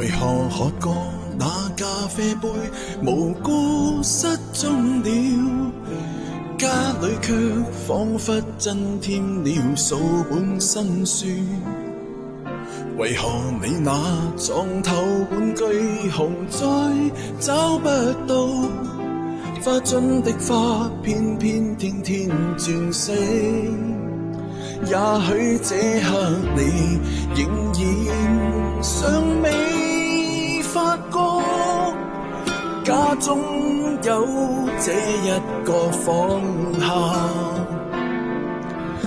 為何喝過那咖啡杯，無辜失蹤了？家裏卻彷彿增添了數本新書。為何你那床頭玩具熊再找不到？花樽的花偏偏天天轉色。也許這刻你仍然尚未發覺，家中有這一個房客，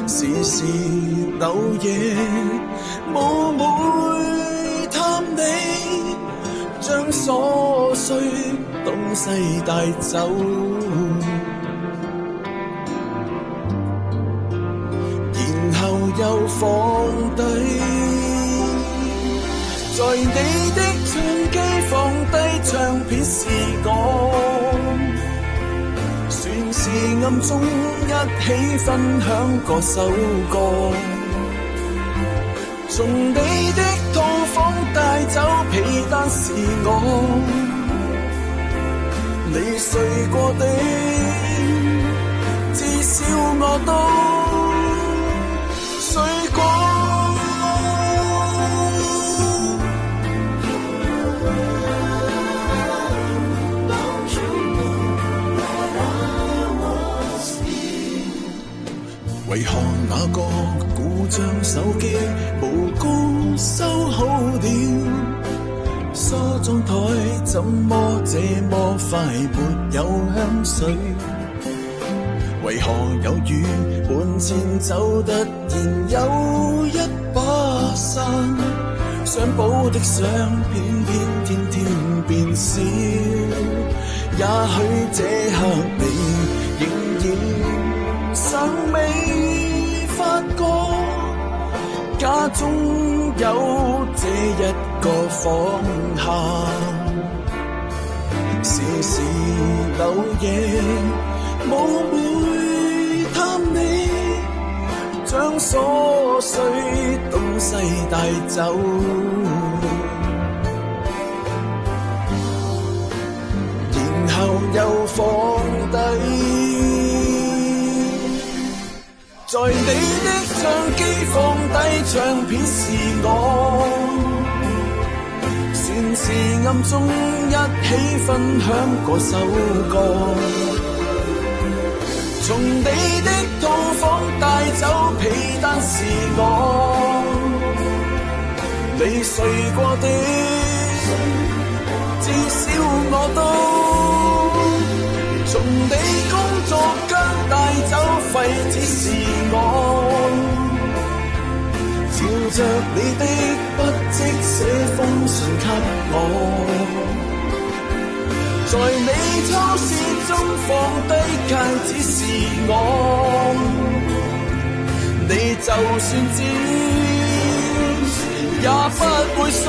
時時漏夜冒昧探你，將瑣碎東西帶走。又放低，在你的唱機放低唱片時光，算是暗中一起分享個首歌。從你的套房帶走被單是我，你睡過的至少我都睡過。為何那個故障手機無辜收好了？梳妝台怎麼這麼快沒有香水？為何有雨門前就突然有一把傘？相簿的相偏偏天天變少。也許這刻你仍然尚未發覺，家中有這一個房客，時時漏夜冒昧探你，將瑣碎東西帶走，然後又放低。在你的唱機放低唱片是我，算是暗中一起分享個首歌。從你的套房帶走被單是我，你睡過的至少我都，從你工作間帶走廢紙是我，照着你的筆跡寫封信給我。在你抽屜中放低戒指是我，你就算知也不會想。